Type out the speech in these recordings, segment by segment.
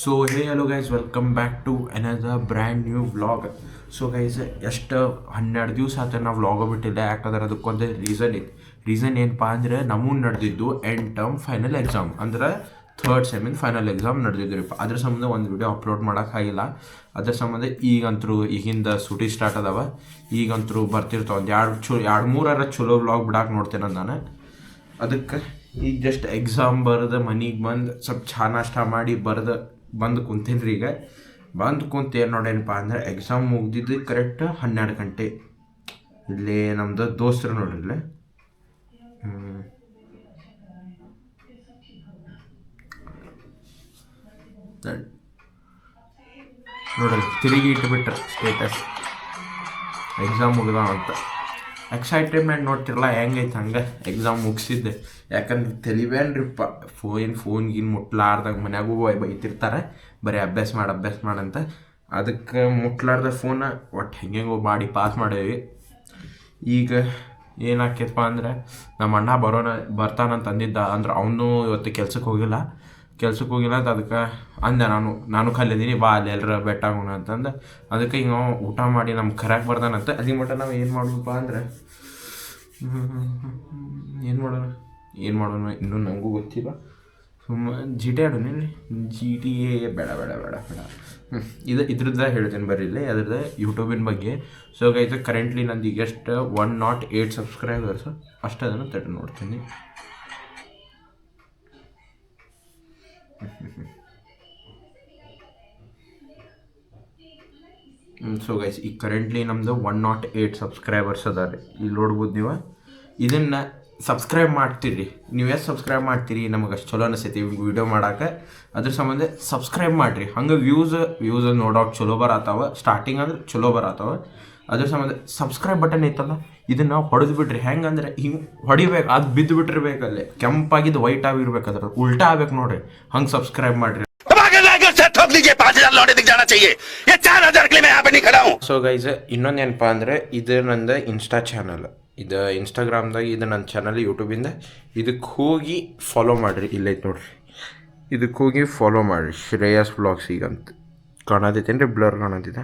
So hey hello guys welcome back to another brand new vlog. So guys ಎಷ್ಟು 12 ದಿವಸ ಆತ ನಾವು ವ್ಲಾಗ ಬಿಟ್ಟಿಲ್ಲ, ಯಾಕಂದ್ರೆ ಅದಕ್ಕೊಂದು ರೀಸನ್ ಏನಪ್ಪ ಅಂದರೆ ನಮಗೂ ನಡೆದಿದ್ದು ಎಂಡ್ ಟರ್ಮ್ ಫೈನಲ್ ಎಕ್ಸಾಮ್, ಅಂದ್ರೆ ಥರ್ಡ್ ಸೆಮಿನ್ ಫೈನಲ್ ಎಕ್ಸಾಮ್ ನಡೆದಿದ್ರಿಪ್ಪ. ಅದ್ರ ಸಂಬಂಧ ಒಂದು ವಿಡಿಯೋ ಅಪ್ಲೋಡ್ ಮಾಡೋಕ್ಕಾಗಿಲ್ಲ. ಅದ್ರ ಸಂಬಂಧ ಈಗಂತರೂ ಈಗಿಂದ ಸೂಟಿ ಸ್ಟಾರ್ಟ್ ಅದಾವ, ಈಗಂತರೂ ಬರ್ತಿರ್ತಾವೆ ಒಂದು ಎರಡು ಮೂರರ ಚಲೋ ವ್ಲಾಗ್ ಬಿಡಾಕೆ ನೋಡ್ತೇನೆ ನಾನು. ಅದಕ್ಕೆ ಈಗ ಜಸ್ಟ್ ಎಕ್ಸಾಮ್ ಬರೆದು ಮನೆಗೆ ಬಂದು ಸ್ವಲ್ಪ ಚಹಾ ನಾಷ್ಟ ಮಾಡಿ ಬಂದು ಕುಂತೀನಿ ರೀ. ಈಗ ಬಂದು ಕುಂತು ಏನು ನೋಡೇನಪ್ಪ ಅಂದ್ರೆ ಎಕ್ಸಾಮ್ ಮುಗ್ದಿದ್ದು ಕರೆಕ್ಟ್ 12 ಗಂಟೆ. ಇಲ್ಲಿ ನಮ್ಮದು ದೋಸ್ತರು ನೋಡ್ರಿ ಇಲ್ಲೇ ನೋಡ್ರಿ ತಿರುಗಿ ಇಟ್ಬಿಟ್ರೆ ಸ್ಟೇಟಸ್ ಎಕ್ಸಾಮ್ ಮುಗ್ದ ಅಂತ. ಎಕ್ಸೈಟ್ಮೆಂಟ್ ನೋಡ್ತಿರಲ್ಲ ಹೆಂಗೈತೆ ಹಂಗೆ ಎಕ್ಸಾಮ್ ಮುಗಿಸಿದ್ದೆ. ಯಾಕಂದ್ರೆ ತಿಳಿವೇನ್ರಿಪ್ಪ ಫೋನ್ಗಿನ್ ಮುಟ್ಲಾರ್ದಾಗ ಮನ್ಯಾಗೂ ಬೈತಿರ್ತಾರೆ, ಬರೀ ಅಭ್ಯಾಸ ಮಾಡಂತ. ಅದಕ್ಕೆ ಮುಟ್ಲಾರ್ದ ಫೋನ ಒಟ್ಟು ಹೆಂಗೆಂಗೋ ಮಾಡಿ ಪಾಸ್ ಮಾಡೇವಿ. ಈಗ ಏನಾಕೈತಪ್ಪ ಅಂದ್ರೆ ನಮ್ಮ ಅಣ್ಣ ಬರ್ತಾನಂತ ಅಂದಿದ್ದ, ಅಂದ್ರೆ ಅವನು ಇವತ್ತು ಕೆಲ್ಸಕ್ಕೆ ಹೋಗಿಲ್ಲ ಅಂತ. ಅದಕ್ಕೆ ಅಂದೆ ನಾನು ಖಾಲಿದ್ದೀನಿ, ಬಾ ಅಲ್ಲಿ ಎಲ್ಲರ ಬೆಟ್ಟಾಗೋಣ ಅಂತಂದು. ಅದಕ್ಕೆ ಹಿಂಗೆ ಊಟ ಮಾಡಿ ನಮ್ಗೆ ಕರ್ಯಾಕೆ ಬರ್ದಾನಂತ. ಅಲ್ಲಿ ಮಟ್ಟ ನಾವು ಏನು ಮಾಡೋಣಪ್ಪ ಅಂದ್ರೆ ಏನು ಮಾಡೋಣ ಇನ್ನೂ ನನಗೂ ಗೊತ್ತಿಲ್ಲ. ಸುಮ್ಮನೆ ಜಿ ಟಿ ಆಡೋಣ. ಜಿ ಟಿ ಎ ಬೇಡ ಇದ್ರದ್ದು ಹೇಳ್ತೇನೆ ಬರ್ರಿ ಇಲ್ಲಿ, ಅದ್ರದ್ದು ಯೂಟ್ಯೂಬಿನ ಬಗ್ಗೆ. ಸೊ ಗೈಸ್ ಕರೆಂಟ್ಲಿ ನಂದು ಈಗ ಎಷ್ಟು 108 ಸಬ್ಸ್ಕ್ರೈಬರ್ಸು ಅಷ್ಟು ಅದನ್ನು ತಟ್ಟು ನೋಡ್ತೀನಿ. ಸೊ ಗೈಸ್ ಈಗ ಕರೆಂಟ್ಲಿ ನಮ್ಮದು 108 ಸಬ್ಸ್ಕ್ರೈಬರ್ಸ್ ಅದಾರೆ. ಇಲ್ಲಿ ನೋಡ್ಬೋದು ನೀವು. ಇದನ್ನು ಸಬ್ಸ್ಕ್ರೈಬ್ ಮಾಡ್ತೀರಿ ನೀವು. ಎಷ್ಟು ಸಬ್ಸ್ಕ್ರೈಬ್ ಮಾಡ್ತೀರಿ ನಮಗೆ ಅಷ್ಟು ಚಲೋ ಅನಿಸ್ತೈತಿ ವಿಡಿಯೋ ಮಾಡೋಕೆ. ಅದ್ರ ಸಂಬಂಧ ಸಬ್ಸ್ಕ್ರೈಬ್ ಮಾಡಿರಿ. ಹಂಗೆ ವ್ಯೂಸ್ ನೋಡೋಕೆ ಚಲೋ ಬರತ್ತಾವ, ಸ್ಟಾರ್ಟಿಂಗ್ ಅಂದ್ರೆ ಚಲೋ ಬರತ್ತಾವ. ಅದ್ರ ಸಂಬಂಧ ಸಬ್ಸ್ಕ್ರೈಬ್ ಬಟನ್ ಐತಲ್ಲ, ಇದನ್ನು ಹೊಡೆದು ಬಿಡ್ರಿ. ಹೆಂಗಂದ್ರೆ ಹಿಂಗೆ ಹೊಡಿಬೇಕು, ಅದು ಬಿದ್ದು ಬಿಟ್ಟಿರ್ಬೇಕಲ್ಲೇ, ಕೆಂಪಾಗಿದ್ದು ವೈಟ್ ಆಗಿರ್ಬೇಕು, ಅದ್ರ ಉಲ್ಟಾ ಆಗ್ಬೇಕು ನೋಡ್ರಿ, ಹಂಗೆ ಸಬ್ಸ್ಕ್ರೈಬ್ ಮಾಡಿರಿ. ಸೊ ಗೈಸ್ ಇನ್ನೊಂದು ಏನಪ್ಪ ಅಂದರೆ ಇದು ನಂದು ಇನ್ಸ್ಟಾ ಚಾನಲ್, ಇದು ಇನ್ಸ್ಟಾಗ್ರಾಮ್ದಾಗ, ಇದು ನನ್ನ ಚಾನಲ್ ಯೂಟ್ಯೂಬಿಂದ. ಇದಕ್ಕೆ ಹೋಗಿ ಫಾಲೋ ಮಾಡಿರಿ, ಇಲ್ಲೈತೆ ನೋಡ್ರಿ. ಇದಕ್ಕೆ ಹೋಗಿ ಫಾಲೋ ಮಾಡಿರಿ, ಶ್ರೇಯಸ್ ವ್ಲಾಗ್ಸ್ ಈಗಂತ ಕಾಣತೈತೇನು ರೀ, ಬ್ಲರ್ ಕಾಣತಿದೆ,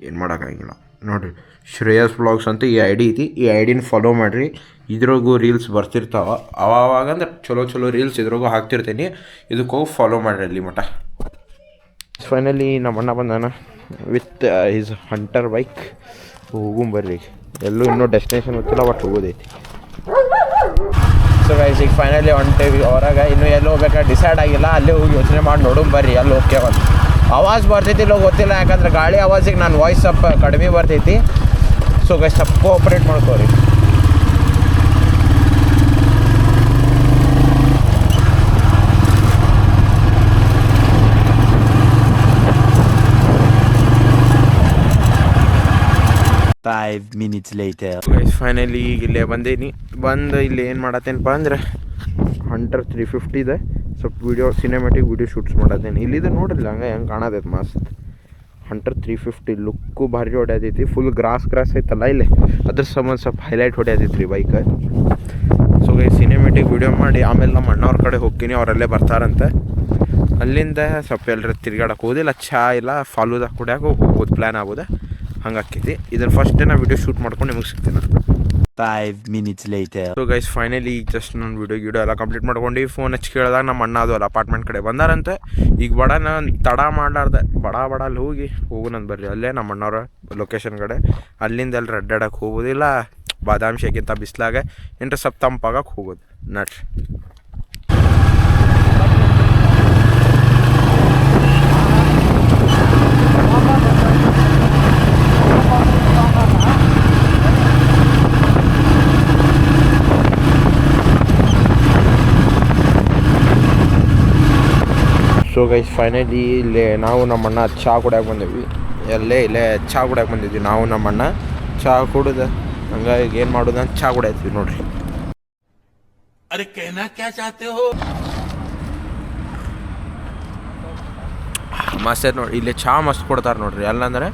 ಏನು ಮಾಡೋಕ್ಕಾಗಿಲ್ಲ ನೋಡಿರಿ. ಶ್ರೇಯಸ್ ವ್ಲಾಗ್ಸ್ ಅಂತ ಈ ಐ ಡಿ ಐತಿ, ಈ ಐ ಡಿನ ಫಾಲೋ ಮಾಡಿರಿ. ಇದ್ರಾಗೂ ರೀಲ್ಸ್ ಬರ್ತಿರ್ತಾವೆ ಅವಾಗಂದ್ರೆ ಚಲೋ ರೀಲ್ಸ್ ಇದ್ರಾಗೂ ಹಾಕ್ತಿರ್ತೀನಿ. ಇದಕ್ಕೆ ಹೋಗಿ ಫಾಲೋ ಮಾಡಿರಿ ಅಲ್ಲಿ ಮಟ. ಫೈನಲಿ ನಮ್ಮ ಅಣ್ಣ ಬಂದಾನ ವಿತ್ ಹಿಸ್ ಹಂಟರ್ ಬೈಕ್. ಹೋಗುಂಬರ್ರಿ, ಎಲ್ಲೂ ಇನ್ನೂ ಡೆಸ್ಟಿನೇಷನ್ ಗೊತ್ತಿಲ್ಲ, ಒಟ್ಟು ಹೋಗೋದೈತಿ. ಸೊ ಗೈಸ್ ಈಗ ಫೈನಲಿ ಹೊಂಟೇವಿ ಹೊರಗೆ. ಇನ್ನೂ ಎಲ್ಲಿ ಹೋಗ್ಬೇಕಾ ಡಿಸೈಡ್ ಆಗಿಲ್ಲ, ಅಲ್ಲೇ ಹೋಗಿ ಯೋಚನೆ ಮಾಡಿ ನೋಡುಂಬರ್ರಿ ಎಲ್ಲಿ ಹೋಗ್ತೇವಂತ. ಆವಾಜ್ ಬರ್ತೈತಿ ಇಲ್ಲೋ ಗೊತ್ತಿಲ್ಲ, ಯಾಕಂದ್ರೆ ಗಾಳಿ ಆವಾಜಿಗೆ ನನ್ನ ವಾಯ್ಸ್ ಸ್ವಲ್ಪ ಕಡಿಮೆ ಬರ್ತೈತಿ. ಸೊ ಗೈಸ್ ಸ್ವಲ್ಪ ಕೋಆಪ್ರೇಟ್ ಮಾಡ್ಕೋರಿ. Five minutes later. Guys finally ಈಗ ಇಲ್ಲೇ ಬಂದು ಇಲ್ಲಿ ಏನು ಮಾಡತ್ತೇನಪ್ಪ ಅಂದ್ರೆ ಹಂಟರ್ 350 ಇದೆ. ಸ್ವಲ್ಪ ಸಿನಿಮ್ಯಾಟಿಕ್ ವಿಡಿಯೋ ಶೂಟ್ಸ್ ಮಾಡತ್ತೇನೆ. ಇಲ್ಲಿದೆ ನೋಡ್ರಿಲ್ಲ ಹಂಗೆ ಹೆಂಗೆ ಕಾಣತೈತೆ ಮಸ್ತ್. ಹಂಟರ್ 350 ಲುಕ್ಕು ಭಾರಿ ಹೊಡ್ಯಾತೈತಿ. ಫುಲ್ ಗ್ರಾಸ್ ಐತಲ್ಲ ಇಲ್ಲಿ, ಅದ್ರ ಸಂಬಂಧ ಸ್ವಲ್ಪ ಹೈಲೈಟ್ ಹೊಡ್ಯಾತೈತಿ ರೀ bike. So guys cinematic video ಮಾಡಿ ಆಮೇಲೆ ನಮ್ಮ ಅಣ್ಣವ್ರ ಕಡೆ ಹೋಗ್ತೀನಿ, ಅವರಲ್ಲೇ ಬರ್ತಾರಂತೆ. ಅಲ್ಲಿಂದ ಸ್ವಲ್ಪ ಎಲ್ಲರ ತಿರ್ಗಾಡಕ್ಕೆ ಹೋದಿಲ್ಲ, ಚಹಾ ಇಲ್ಲ ಫಾಲೂದಾಗ ಕುಡಿಯಾಕೆ ಹೋಗೋದು ಪ್ಲ್ಯಾನ್ ಆಗೋದು, ಹಂಗಾಕೈತಿ. ಇದನ್ನು ಫಸ್ಟ್ ನಾ ವಿಡಿಯೋ ಶೂಟ್ ಮಾಡ್ಕೊಂಡು ನಿಮಗೆ ಸಿಗ್ತೀನಿ. 5 minutes later. So guys finally ಈಗ ಜಸ್ಟ್ ನಾನು ವಿಡಿಯೋ ಎಲ್ಲ ಕಂಪ್ಲೀಟ್ ಮಾಡ್ಕೊಂಡು ಫೋನ್ ಹಚ್ಚಿ ಕೇಳಿದಾಗ ನಮ್ಮ ಅಣ್ಣ ಅದು ಅಲ್ಲ ಅಪಾರ್ಟ್ಮೆಂಟ್ ಕಡೆ ಬಂದಾರಂತೆ. ಈಗ ನಾನು ತಡ ಮಾಡಲಾರ್ದೆ ಬಡ ಅಲ್ಲಿ ಹೋಗೋಣಂತ ಬರ್ರಿ. ಅಲ್ಲೇ ನಮ್ಮ ಅಣ್ಣವ್ರ ಲೊಕೇಶನ್ ಕಡೆ. ಅಲ್ಲಿಂದ ಎಲ್ಲಿ ಅಡ್ಡಾಡಕ್ಕೆ ಹೋಗೋದಿಲ್ಲ, ಬಾದಾಮಿ ಶೇಕಿಂತ ಬಿಸ್ಲಾಗ ಏನ್ರ ಸ್ವಲ್ಪ ತಂಪಾಗಕ್ಕೆ ಹೋಗೋದು ನಟ್ರಿ. ಸೊ ಗೈಸ್ ಫೈನಲಿ ಇಲ್ಲೇ ನಾವು ನಮ್ಮ ಅಣ್ಣ ಚಹಾ ಕುಡಿಯೋಕೆ ಬಂದೀವಿ. ಇಲ್ಲೇ ಚಹಾ ಕುಡಿಯೋಕೆ ಬಂದಿದ್ವಿ ನಾವು ನಮ್ಮ ಅಣ್ಣ. ಚಹಾ ಕುಡಿದು ಹಂಗಾಗಿ ಏನು ಮಾಡೋದು ಅಂತ ಚಹಾ ಕುಡಿಯತ್ತೀವಿ ನೋಡ್ರಿ. ಮಸ್ತ್ ಐತೆ ನೋಡಿ, ಇಲ್ಲಿ ಚಹಾ ಮಸ್ತ್ ಕೊಡ್ತಾರೆ ನೋಡ್ರಿ. ಎಲ್ಲಂದ್ರೆ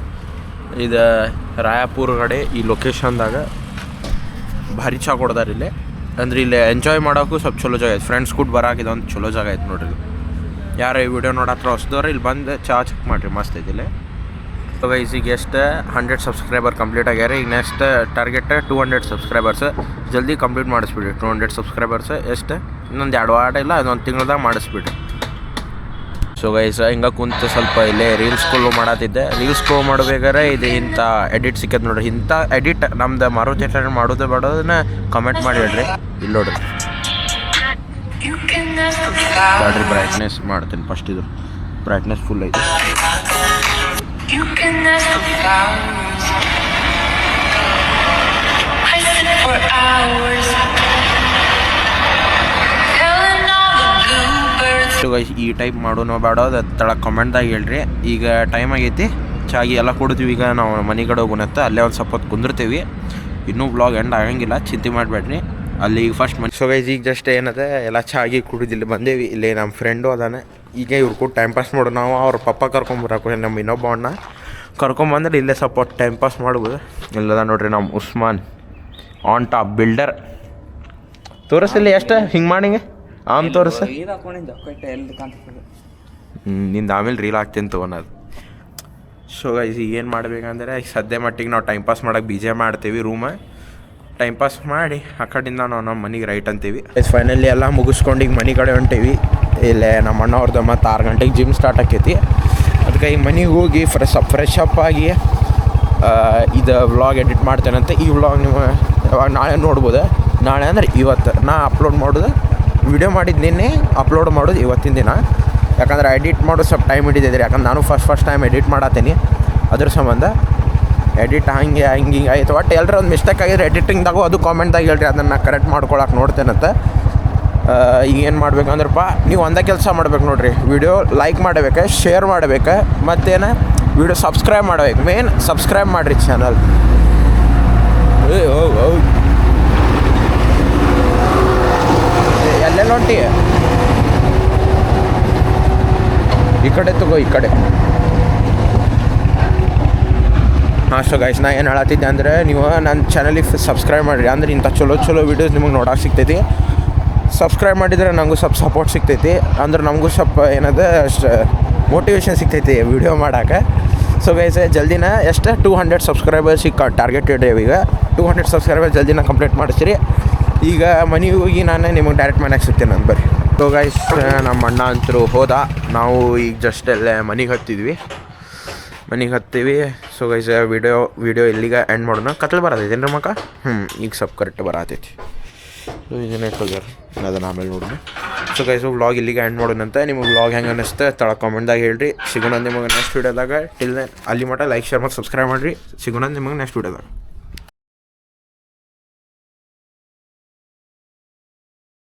ಇದು ರಾಯಪುರ ಕಡೆ ಈ ಲೊಕೇಶನ್ದಾಗ ಭಾರಿ ಚಹಾ ಕೊಡ್ತಾರೆ ಇಲ್ಲೇ. ಅಂದ್ರೆ ಇಲ್ಲಿ ಎಂಜಾಯ್ ಮಾಡೋಕ್ಕೂ ಸ್ವಲ್ಪ ಚಲೋ ಜಾಗ ಐತೆ. ಫ್ರೆಂಡ್ಸ್ ಕೂಡ ಬರಾಕಿದ ಒಂದು ಚಲೋ ಜಾಗ ಐತೆ ನೋಡ್ರಿ. ಯಾರು ಈ ವಿಡಿಯೋ ನೋಡತ್ರ ಹೊಸದವ್ರು ಇಲ್ಲಿ ಬಂದು ಚೆಕ್ ಮಾಡಿರಿ, ಮಸ್ತ್ ಐತಿಲ್ಲ. ಸೊ ಗೈಸ್ ಈಗ ಎಷ್ಟು 100 ಸಬ್ಸ್ಕ್ರೈಬರ್ ಕಂಪ್ಲೀಟ್ ಆಗ್ಯಾರ. ಈಗ ನೆಕ್ಸ್ಟ್ ಟಾರ್ಗೆಟ್ 200 ಸಬ್ಸ್ಕ್ರೈಬರ್ಸ್. ಜಲ್ದಿ ಕಂಪ್ಲೀಟ್ ಮಾಡಿಸ್ಬಿಡ್ರಿ 200 ಸಬ್ಸ್ಕ್ರೈಬರ್ಸ್. ಎಷ್ಟು ಇನ್ನೊಂದು 2 ವಾರ ಇಲ್ಲ, ಅದೊಂದು ತಿಂಗಳದಾಗ ಮಾಡಿಸ್ಬಿಡ್ರಿ. ಸೊ ಗೈಸ್ ಹಿಂಗೆ ಕುಂತು ಸ್ವಲ್ಪ ಇಲ್ಲೇ ರೀಲ್ಸ್ ಸ್ಕ್ರೋಲ್ ಮಾಡತ್ತಿದ್ದೆ. ರೀಲ್ಸ್ ಸ್ಕ್ರೋಲ್ ಮಾಡಬೇಕಾದ್ರೆ ಇದು ಇಂಥ ಎಡಿಟ್ ಸಿಕ್ಕದ್ ನೋಡ್ರಿ. ಇಂಥ ಎಡಿಟ್ ನಮ್ದು ಮಾರುತಿ ಮಾಡೋದು ಬೇಡೋದನ್ನ ಕಮೆಂಟ್ ಮಾಡಿ ಹೇಳ್ರಿ. ಇಲ್ಲಿ ನೋಡ್ರಿ ಬ್ಯಾಟ್ರಿ ಬ್ರೈಟ್ನೆಸ್ ಮಾಡ್ತೀನಿ ಫಸ್ಟ್. ಇದು ಬ್ರೈಟ್ನೆಸ್ ಫುಲ್ ಐತೆ. ಈ ಟೈಪ್ ಮಾಡೋಣ ಬೇಡ ಅದು ತಳಗೆ ಕಮೆಂಟ್ದಾಗ ಹೇಳ್ರಿ. ಈಗ ಟೈಮ್ ಆಗೈತಿ, ಚಾಗಿ ಎಲ್ಲ ಕೊಡ್ತೀವಿ. ಈಗ ನಾವು ಮನೆ ಕಡೆ ಹೋಗೋಣತ್ತ, ಅಲ್ಲೇ ಒಂದು ಸ್ವಲ್ಪ ಹೊತ್ತು ಕುಂದಿರ್ತೀವಿ. ಇನ್ನೂ ವ್ಲಾಗ್ ಎಂಡ್ ಆಗಂಗಿಲ್ಲ, ಚಿಂತೆ ಮಾಡಬೇಡ್ರಿ. ಅಲ್ಲಿ ಈಗ ಫಸ್ಟ್ ಮನೆ. ಸೊ ಗೈಸ್ ಈಗ ಜಸ್ಟ್ ಏನದ ಎಲ್ಲ ಚಾಗಿ ಕುಡಿದಿಲ್ಲಿ ಬಂದೇವಿ. ಇಲ್ಲಿ ನಮ್ಮ ಫ್ರೆಂಡು ಅದಾನೆ. ಈಗ ಇವ್ರು ಕೂಡ ಟೈಮ್ ಪಾಸ್ ಮಾಡೋದು. ನಾವು ಅವ್ರ ಪಪ್ಪ ಕರ್ಕೊಂಬರಕ್ಕೆ ನಮ್ಮ ಇನ್ನೊಬ್ಬ ಅಣ್ಣ ಕರ್ಕೊಂಬಂದ್ರೆ ಇಲ್ಲೇ ಸ್ವಲ್ಪ ಟೈಮ್ ಪಾಸ್ ಮಾಡ್ಬೋದು. ಇಲ್ಲದ ನೋಡ್ರಿ ನಮ್ಮ ಉಸ್ಮಾನ್ ಆನ್ ಟಾಪ್ ಬಿಲ್ಡರ್. ತೋರಿಸಲಿ ಎಷ್ಟು ಹಿಂಗೆ ಮಾಡಿಂಗೆ ಆಮ್ ತೋರಿಸ. ನಿಂದು ಆಮೇಲೆ ರೀಲ್ ಹಾಕ್ತೀನಿ ತೊಗೊಳೋದು. ಸೊ ಗೈಸ್ ಈಗ ಏನು ಮಾಡ್ಬೇಕಂದ್ರೆ ಈಗ ಸದ್ಯ ಮಟ್ಟಿಗೆ ನಾವು ಟೈಮ್ ಪಾಸ್ ಮಾಡೋಕೆ ಬಿ ಜೆ ಮಾಡ್ತೀವಿ. ರೂಮ ಟೈಮ್ ಪಾಸ್ ಮಾಡಿ ಆ ಕಡೆಯಿಂದ ನಾವು ನಮ್ಮ ಮನೆಗೆ ರೈಟ್ ಅಂತೀವಿ. ಫೈನಲಿ ಎಲ್ಲ ಮುಗಿಸ್ಕೊಂಡು ಈಗ ಮನೆ ಕಡೆ ಹೊಂಟೀವಿ. ಇಲ್ಲೇ ನಮ್ಮ ಅಣ್ಣ ಅವ್ರದ್ದು ಮತ್ತು 6 ಗಂಟೆಗೆ ಜಿಮ್ ಸ್ಟಾರ್ಟ್ ಆಕೈತಿ. ಅದಕ್ಕೆ ಈಗ ಮನೆಗೆ ಹೋಗಿ ಫ್ರೆಶ್ ಅಪ್ ಆಗಿ ಇದು ವ್ಲಾಗ್ ಎಡಿಟ್ ಮಾಡ್ತೇನಂತೆ. ಈ ವ್ಲಾಗ್ ನೀವು ನಾಳೆ ನೋಡ್ಬೋದು. ನಾಳೆ ಅಂದ್ರೆ ಇವತ್ತು ನಾ ಅಪ್ಲೋಡ್ ಮಾಡೋದು. ವಿಡಿಯೋ ಮಾಡಿದ್ದು ನಿನ್ನೆ, ಅಪ್ಲೋಡ್ ಮಾಡೋದು ಇವತ್ತಿನ ದಿನ. ಯಾಕಂದ್ರೆ ಎಡಿಟ್ ಮಾಡೋದು ಸ್ವಲ್ಪ ಟೈಮ್ ಹಿಡಿದಿದ್ರಿ. ಯಾಕಂದ್ರೆ ನಾನು ಫಸ್ಟ್ ಟೈಮ್ ಎಡಿಟ್ ಮಾಡತ್ತೀನಿ. ಅದ್ರ ಸಂಬಂಧ ಎಡಿಟ್ ಹಿಂಗೆ ಆಯಿತು. ಒಟ್ಟು ಎಲ್ಲರೂ ಒಂದು ಮಿಸ್ಟೇಕ್ ಆಗಿದ್ರೆ ಎಡಿಟಿಂಗ್ದಾಗೂ ಅದು ಕಾಮೆಂಟ್ದಾಗ ಹೇಳ್ರಿ, ಅದನ್ನು ಕರೆಕ್ಟ್ ಮಾಡ್ಕೊಳಕ್ಕೆ ನೋಡ್ತೇನಂತೆ. ಈಗ ಏನು ಮಾಡ್ಬೇಕಂದ್ರಪ್ಪ, ನೀವು ಒಂದೇ ಕೆಲಸ ಮಾಡ್ಬೇಕು ನೋಡಿರಿ. ವಿಡಿಯೋ ಲೈಕ್ ಮಾಡಬೇಕು, ಶೇರ್ ಮಾಡಬೇಕು, ಮತ್ತೇನು ವಿಡಿಯೋ ಸಬ್ಸ್ಕ್ರೈಬ್ ಮಾಡಬೇಕು. ಮೇನ್ ಸಬ್ಸ್ಕ್ರೈಬ್ ಮಾಡಿರಿ ಚಾನಲ್. ಎಲ್ಲೆಲ್ಲ ಹೊಂಟಿ ಈ ಕಡೆ ತಗೋ, ಈ ಕಡೆ. ಹಾಂ ಸೊ ಗೈಸ್ ನಾ ಏನು ಹೇಳತ್ತಿದ್ದೆ ಅಂದರೆ, ನೀವು ನನ್ನ ಚಾನಲಿಗೆ ಸಬ್ಸ್ಕ್ರೈಬ್ ಮಾಡಿರಿ. ಅಂದ್ರೆ ಇಂಥ ಚಲೋ ವೀಡಿಯೋಸ್ ನಿಮಗೆ ನೋಡೋಕೆ ಸಿಗ್ತೈತಿ. ಸಬ್ಸ್ಕ್ರೈಬ್ ಮಾಡಿದರೆ ನನಗೂ ಸ್ವಲ್ಪ ಸಪೋರ್ಟ್ ಸಿಗ್ತೈತಿ. ಅಂದ್ರೆ ನಮಗೂ ಸ್ವಲ್ಪ ಏನದ ಅಷ್ಟು ಮೋಟಿವೇಶನ್ ಸಿಗ್ತೈತಿ ವಿಡಿಯೋ ಮಾಡೋಕೆ. ಸೊ ಗೈಸ್ ಜಲ್ದಿನ ಎಷ್ಟು 200 ಸಬ್ಸ್ಕ್ರೈಬರ್ಸಿಗೆ ಟಾರ್ಗೆಟ್ ಇಡೀವಿ. ಈಗ 200 ಸಬ್ಸ್ಕ್ರೈಬರ್ ಜಲ್ದಿನ ಕಂಪ್ಲೀಟ್ ಮಾಡಿಸ್ತೀರಿ. ಈಗ ಮನೆಗೆ ಹೋಗಿ ನಾನು ನಿಮಗೆ ಡೈರೆಕ್ಟ್ ಮನೆಗೆ ಸಿಗ್ತೇನೆ ನಾನು ಬರ್ರಿ. ಸೊ ಗೈಸ್ ನಮ್ಮ ಅಣ್ಣ ಅಂತರೂ ಹೋದ. ನಾವು ಈಗ ಜಸ್ಟ್ ಅಲ್ಲೇ ಮನೆಗೆ ಹತ್ತೀವಿ. ಸೊ ಗೈಸ್ ವಿಡಿಯೋ ಇಲ್ಲಿಗೆ ಎಂಡ್ ಮಾಡೋಣ. ಕತ್ಲು ಬರತೈತಿ ಏನು ಮಕ್ಕ? ಈಗ ಸ್ವಲ್ಪ ಕರೆಕ್ಟ್ ಬರತೈತಿ. ಸೊ ಇದನ್ನೇ ಹೋಗ್ಯಾರ, ಅದನ್ನು ಆಮೇಲೆ ನೋಡೋಣ. ಸೊ ಗೈಸ್ ವ್ಲಾಗ್ ಇಲ್ಲಿಗೆ ಎಂಡ್ ಮಾಡೋಣಂತೆ. ನಿಮಗೆ ವ್ಲಾಗ್ ಹೆಂಗೆ ಅನ್ನಿಸ್ತೆ ತಳ ಕಾಮೆಂಟ್ದಾಗ ಹೇಳ್ರಿ. ಸಿಗೋಣ ನಿಮಗೆ ನೆಕ್ಸ್ಟ್ ವೀಡಿಯೋದಾಗ. ಟಿಲ್ ದೆನ್ ಅಲ್ಲಿ ಮಟ್ಟ ಲೈಕ್ ಶೇರ್ ಮತ್ತು ಸಬ್ಸ್ಕ್ರೈಬ್ ಮಾಡಿರಿ. ಸಿಗೋಣ ನಿಮಗೆ ನೆಕ್ಸ್ಟ್ ವೀಡಿಯೋದಾಗ.